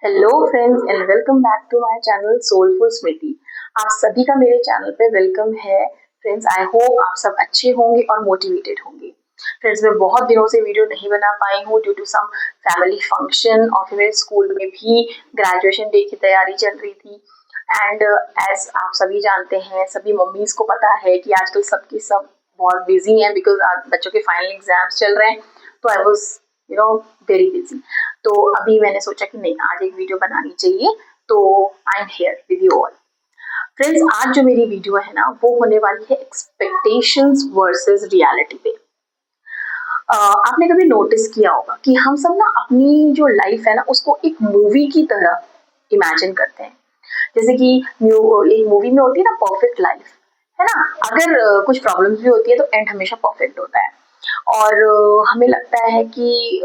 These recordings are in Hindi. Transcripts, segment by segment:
Hello friends and welcome back to my channel soulful Smriti. आप सभी का मेरे चैनल पे वेलकम है। फ्रेंड्स, आई होप आप सब अच्छे होंगे और मोटिवेटेड होंगे। फ्रेंड्स, मैं बहुत दिनों से वीडियो नहीं बना पाई हूँ due to some family function और फिर मेरे स्कूल में भी ग्रेजुएशन डे की तैयारी चल रही थी। एंड एज आप सभी जानते हैं, सभी मम्मीज को पता है कि आजकल सबके सब बहुत बिजी हैं बिकॉज आज बच्चों के फाइनल एग्जाम्स चल रहे हैं। तो आई वॉज वेरी बिजी। तो अभी मैंने सोचा कि नहीं, आज एक वीडियो बनानी चाहिए, तो I am here with you all. Friends, आज जो मेरी वीडियो है ना, वो होने वाली है एक्सपेक्टेशंस वर्सेस रियलिटी पे। आपने कभी नोटिस किया होगा कि हम सब ना अपनी जो लाइफ है ना, उसको एक मूवी की तरह इमेजिन करते हैं। जैसे कि एक मूवी में होती है ना परफेक्ट लाइफ, है ना। अगर कुछ प्रॉब्लम्स भी होती है तो एंड हमेशा परफेक्ट होता है। और हमें लगता है कि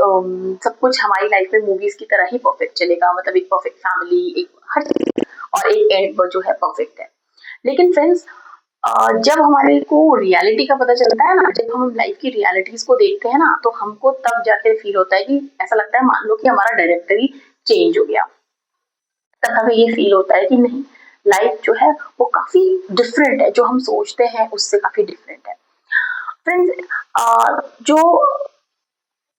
सब कुछ हमारी लाइफ में मूवीज की तरह ही परफेक्ट चलेगा, मतलब एक परफेक्ट फैमिली, एक हर चीज और एक एंड जो है परफेक्ट है। लेकिन फ्रेंड्स, जब हमारे को रियलिटी का पता चलता है ना, जब हम लाइफ की रियलिटीज को देखते हैं ना, तो हमको तब जाके फील होता है कि ऐसा लगता है मान लो कि हमारा डायरेक्टरी चेंज हो गया। तब हमें ये फील होता है कि नहीं, लाइफ जो है वो काफी डिफरेंट है, जो हम सोचते हैं उससे काफी डिफरेंट है। फ्रेंड्स, जो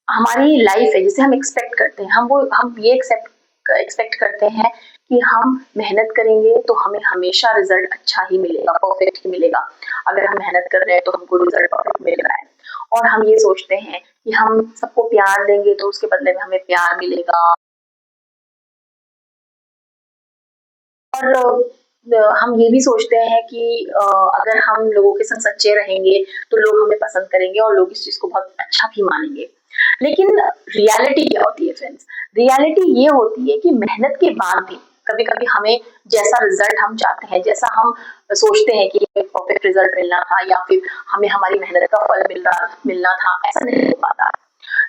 हमारी लाइफ है जिसे हम एक्सपेक्ट करते हैं, हम ये एक्सपेक्ट करते हैं कि हम मेहनत करेंगे तो हमें हमेशा रिजल्ट अच्छा ही मिलेगा, परफेक्ट ही मिलेगा। अगर हम मेहनत कर रहे हैं तो हमको रिजल्ट परफेक्ट मिल रहा है। और हम ये सोचते हैं कि हम सबको प्यार देंगे तो उसके बदले में हमें प्यार मिलेगा। और हम ये भी सोचते हैं कि अगर हम लोगों के साथ सच्चे रहेंगे तो लोग हमें पसंद करेंगे और लोग इस चीज को बहुत अच्छा भी मानेंगे। लेकिन रियलिटी क्या होती है फ्रेंड्स? रियलिटी ये होती है कि मेहनत के बाद भी कभी कभी हमें जैसा रिजल्ट हम चाहते हैं, जैसा हम सोचते हैं कि परफेक्ट रिजल्ट मिलना था या फिर हमें हमारी मेहनत का फल मिलना था, ऐसा नहीं हो पाता।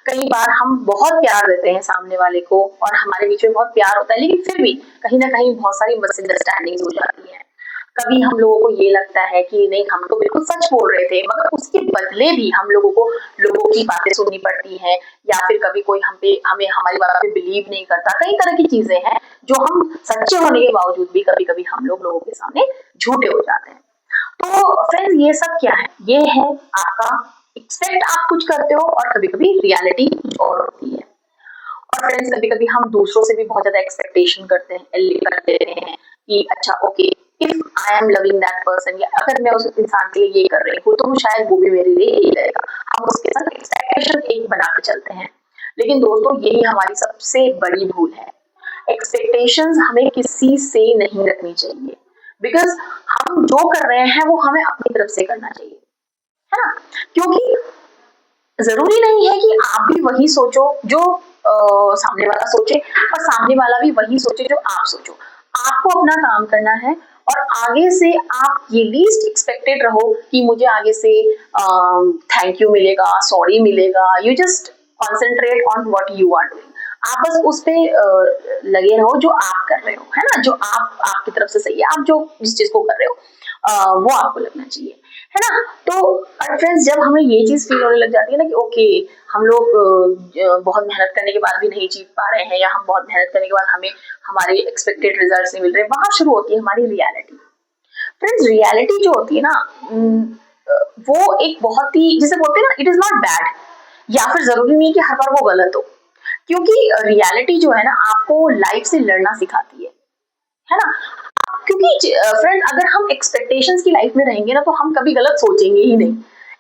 कई बार हम बहुत प्यार देते हैं सामने वाले को और हमारे बीच में बहुत प्यार होता है, लेकिन फिर भी कहीं ना कहीं बहुत सारी मिसअंडरस्टैंडिंग हो जाती है। कभी हम लोगों को ये लगता है कि नहीं, हम तो बिल्कुल सच बोल रहे थे, मगर उसके बदले भी हम लोगों को लोगों की बातें सुननी पड़ती हैं। या फिर कभी कोई हमें हमारी बात पे बिलीव नहीं करता। कई तरह की चीजें हैं जो हम सच्चे होने के बावजूद भी कभी कभी हम लोगों के सामने झूठे हो जाते हैं। तो फ्रेंड्स, ये सब क्या है? ये है आपका एक्सपेक्ट आप कुछ करते हो और कभी कभी रियलिटी कुछ और होती है। और फ्रेंड्स, कभी कभी हम दूसरों से भी बहुत ज्यादा एक्सपेक्टेशन करते हैं कि अच्छा okay, if I am loving that person, या अगर मैं उस इंसान के लिए ये कर रही हूँ तो शायद वो भी मेरे लिए यही करेगा। हम उसके साथ एक्सपेक्टेशन एक बना के चलते हैं। लेकिन दोस्तों, यही हमारी सबसे बड़ी भूल है। एक्सपेक्टेशंस हमें किसी से नहीं रखनी चाहिए, बिकॉज हम जो कर रहे हैं वो हमें अपनी तरफ से करना चाहिए, है ना। क्योंकि जरूरी नहीं है कि आप भी वही सोचो जो सामने वाला सोचे, और सामने वाला भी वही सोचे जो आप सोचो। आपको अपना काम करना है और आगे से आप ये लीस्ट एक्सपेक्टेड रहो कि मुझे आगे से थैंक यू मिलेगा, सॉरी मिलेगा। You just concentrate on what you are doing. आप बस उस पे लगे रहो जो आप कर रहे हो, है ना, जो आप आपकी तरफ से सही है। आप जो जिस चीज को कर रहे हो वो आपको लगना चाहिए, है ना। तो फ्रेंड्स, जब हमें ये चीज फील होने लग जाती है ना कि ओके, हम लोग बहुत मेहनत करने के बाद भी नहीं जीत पा रहे हैं, या हम बहुत मेहनत करने के बाद हमें हमारे एक्सपेक्टेड रिजल्ट्स नहीं मिल रहे, वहां शुरू होती है हमारी रियलिटी। फ्रेंड्स, रियलिटी जो होती है ना, वो एक बहुत ही, जिसे बोलते हैं ना, इट इज नॉट बैड, या फिर जरूरी नहीं कि हर बार वो गलत हो। क्योंकि रियलिटी जो है ना, आपको लाइफ से लड़ना सिखाती है ना। क्योंकि फ्रेंड, अगर हम एक्सपेक्टेशंस की लाइफ में रहेंगे ना, तो हम कभी गलत सोचेंगे ही नहीं।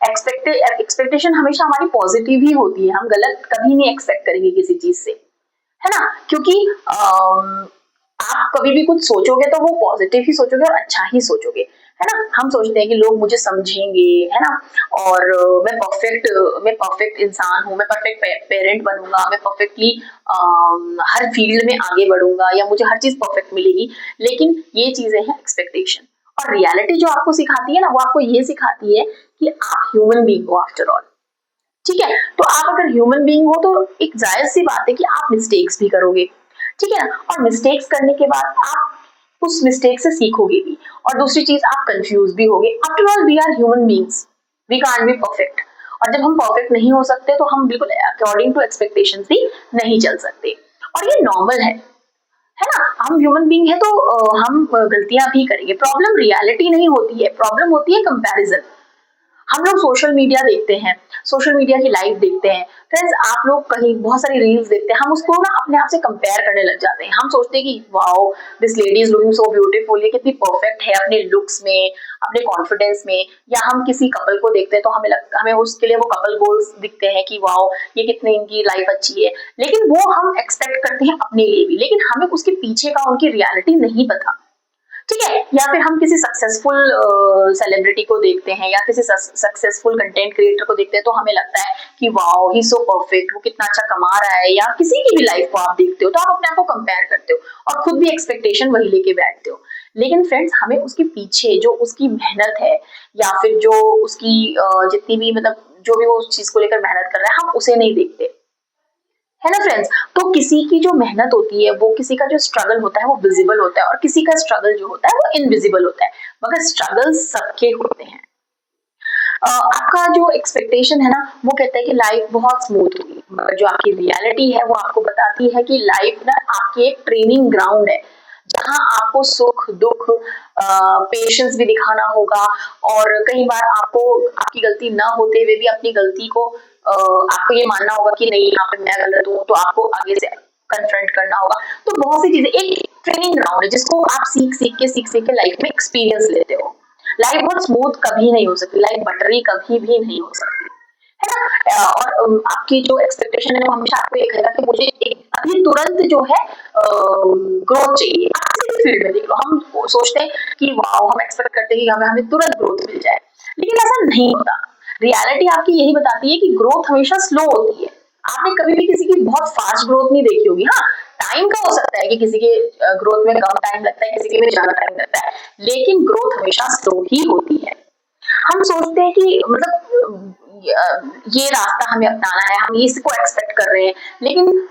एक्सपेक्टेशन हमेशा हमारी पॉजिटिव ही होती है। हम गलत कभी नहीं एक्सपेक्ट करेंगे किसी चीज से, है ना। क्योंकि आप कभी भी कुछ सोचोगे तो वो पॉजिटिव ही सोचोगे और अच्छा ही सोचोगे, है ना। हम सोचते हैं कि लोग मुझे समझेंगे, है ना, और मैं परफेक्ट इंसान हूँ, मैं परफेक्ट पेरेंट बनूंगा, मैं परफेक्टली हर फील्ड में आगे बढ़ूंगा, या मुझे हर चीज परफेक्ट मिलेगी। लेकिन ये चीजें हैं एक्सपेक्टेशन। और रियलिटी जो आपको सिखाती है ना, वो आपको ये सिखाती है कि आप ह्यूमन बीइंग हो आफ्टर ऑल। ठीक है, तो आप अगर ह्यूमन बीइंग हो तो एक जायज सी बात है कि आप मिस्टेक्स भी करोगे, ठीक है ना। और मिस्टेक्स करने के बाद आप उस मिस्टेक से सीखोगे भी। और दूसरी चीज, आप कंफ्यूज भी होगे। After all we are human beings, we can't be perfect. और जब हम परफेक्ट नहीं हो सकते तो हम बिल्कुल अकॉर्डिंग टू एक्सपेक्टेशंस भी नहीं चल सकते। और ये नॉर्मल है, है ना। हम ह्यूमन बीइंग है तो हम गलतियां भी करेंगे। प्रॉब्लम रियलिटी नहीं होती है, प्रॉब्लम होती है कंपैरिजन। हम लोग सोशल मीडिया देखते हैं, सोशल मीडिया की लाइफ देखते हैं। फ्रेंड्स, आप लोग कहीं बहुत सारी रील्स देखते हैं, हम उसको ना अपने आप से कंपेयर करने लग जाते हैं। हम सोचते हैं कि wow, this lady is looking so beautiful, ये कितनी परफेक्ट है अपने लुक्स में, अपने कॉन्फिडेंस में। या हम किसी कपल को देखते हैं तो हमें उसके लिए वो कपल गोल्स दिखते हैं कि वाओ, ये कितनी इनकी लाइफ अच्छी है। लेकिन वो हम एक्सपेक्ट करते हैं अपने लिए भी, लेकिन हमें उसके पीछे का उनकी रियलिटी नहीं पता। ठीक है। या फिर हम किसी सक्सेसफुल सेलिब्रिटी को देखते हैं या किसी सक्सेसफुल कंटेंट क्रिएटर को देखते हैं तो हमें लगता है कि वाओ, ही सो परफेक्ट, वो कितना अच्छा कमा रहा है। या किसी की भी लाइफ को आप देखते हो तो आप अपने आप को कंपेयर करते हो और खुद भी एक्सपेक्टेशन वही लेके बैठते हो। लेकिन फ्रेंड्स, हमें उसके पीछे जो उसकी मेहनत है या फिर जो उसकी जितनी भी मतलब जो भी वो उस चीज को लेकर मेहनत कर रहा है, हम उसे नहीं देखते, है ना फ्रेंड्स। तो किसी की जो मेहनत होती है, वो किसी का जो स्ट्रगल होता है वो विजिबल होता है और किसी का स्ट्रगल जो होता है वो इनविजिबल होता है, मगर स्ट्रगल सबके होते हैं। आपका जो एक्सपेक्टेशन है ना, वो कहता है कि लाइफ बहुत स्मूथ होगी, मगर जो आपकी रियलिटी है वो आपको बताती है कि लाइफ ना आपकी एक ट्रेनिंग ग्राउंड है, जहाँ आपको सुख दुख पेशेंस भी दिखाना होगा। और कई बार आपको आपकी गलती ना होते हुए भी अपनी गलती को आपको ये मानना होगा कि नहीं, यहाँ पे मैं गलत हूँ, तो आपको आगे से कन्फ्रंट करना होगा। तो बहुत सी चीजें, एक ट्रेनिंग ग्राउंड है जिसको आप सीख सीख के लाइफ में एक्सपीरियंस लेते हो। लाइफ बहुत स्मूथ कभी नहीं हो सकती, लाइफ बटरी कभी भी नहीं हो सकती, है ना। और आपकी जो एक्सपेक्टेशन है वो हमेशा आपको ये कहेगा कि मुझे एक अभी तुरंत जो है ग्रोथ चाहिए। आप किसी भी फील्ड में देख लो, हम सोचते हैं कि वाओ, हम एक्सपेक्ट करते हैं कि हमें तुरंत ग्रोथ मिल जाए, लेकिन ऐसा नहीं होता। रियलिटी आपकी यही बताती है कि ग्रोथ हमेशा स्लो होती है। आपने कभी भी किसी की बहुत फास्ट ग्रोथ नहीं देखी होगी। हाँ, टाइम का हो सकता है कि किसी के ग्रोथ में कम टाइम लगता है, किसी के में ज्यादा टाइम लगता है, लेकिन ग्रोथ हमेशा स्लो ही होती है। हम सोचते हैं कि मतलब ये रास्ता हमें अपनाना है, हम इसको एक्सपेक्ट कर रहे हैं, लेकिन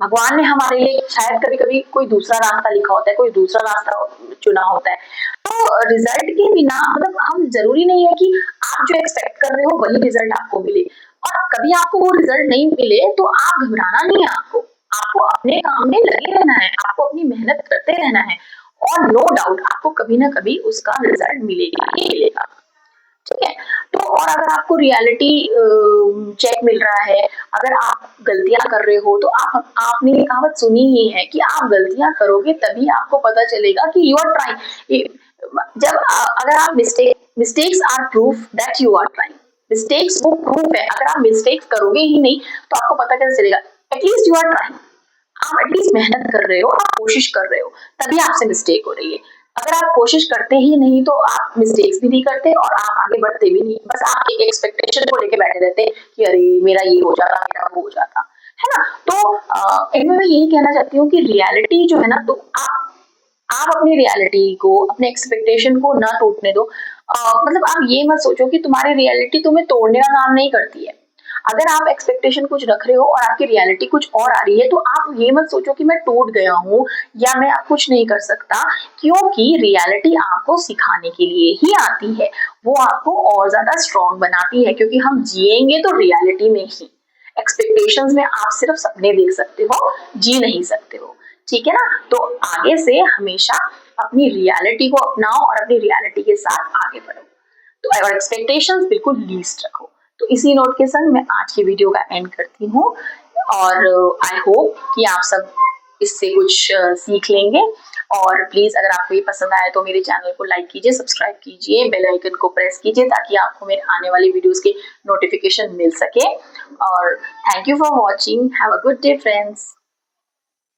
भगवान ने हमारे लिए शायद कभी कभी कोई दूसरा रास्ता लिखा होता है, कोई दूसरा रास्ता चुना होता है। तो रिजल्ट के बिना मतलब हम जरूरी नहीं है कि आप जो एक्सपेक्ट कर रहे हो वही रिजल्ट आपको मिले। और कभी आपको वो रिजल्ट नहीं मिले तो आप घबराना नहीं है, आपको आपको अपने काम में लगे रहना है, आपको अपनी मेहनत करते रहना है। और नो डाउट आपको कभी ना कभी उसका रिजल्ट मिलेगा ही मिलेगा। ठीक है। तो और अगर आपको रियलिटी चेक मिल रहा है, अगर आप गलतियां कर रहे हो, तो आपने ये कहावत सुनी ही है कि आप गलतियां करोगे तभी आपको पता चलेगा कि यू आर ट्राइंग। जब अगर आप mistakes are proof that you are trying. Mistakes वो प्रूफ है, अगर आप मिस्टेक्स करोगे ही नहीं तो आपको पता कैसे चलेगा? एटलीस्ट यू आर ट्राइंग, आप एटलीस्ट मेहनत कर रहे हो, आप कोशिश कर रहे हो, तभी आपसे मिस्टेक हो रही है। अगर आप कोशिश करते ही नहीं तो आप मिस्टेक्स भी नहीं करते और आप आगे बढ़ते भी नहीं, बस आप एक एक्सपेक्टेशन को लेके बैठे रहते हैं कि अरे मेरा ये हो जाता, मेरा वो हो जाता, है ना। तो इनमें मैं यही कहना चाहती हूँ कि रियलिटी जो है ना, तो आप अपनी रियलिटी को, अपने एक्सपेक्टेशन को ना टूटने दो। मतलब आप ये मत सोचो कि तुम्हारी रियलिटी तुम्हें तोड़ने का काम नहीं करती है। अगर आप एक्सपेक्टेशन कुछ रख रहे हो और आपकी रियलिटी कुछ और आ रही है, तो आप ये मत सोचो कि मैं टूट गया हूँ या मैं अब कुछ नहीं कर सकता, क्योंकि रियलिटी आपको सिखाने के लिए ही आती है। वो आपको और ज्यादा स्ट्रॉन्ग बनाती है, क्योंकि हम जिएंगे तो रियलिटी में ही। एक्सपेक्टेशंस में आप सिर्फ सपने देख सकते हो, जी नहीं सकते हो। ठीक है ना। तो आगे से हमेशा अपनी रियलिटी को अपनाओ और अपनी रियलिटी के साथ आगे बढ़ो। तो और एक्सपेक्टेशंस बिल्कुल लीस्ट रखो। तो इसी नोट के संग मैं आज की वीडियो का एंड करती हूँ और आई होप कि आप सब इससे कुछ सीख लेंगे। और प्लीज अगर आपको ये पसंद आया तो मेरे चैनल को लाइक कीजिए, सब्सक्राइब कीजिए, बेल आइकन को प्रेस कीजिए ताकि आपको मेरे आने वाली वीडियोस के नोटिफिकेशन मिल सके। और thank you for watching, have a good day friends.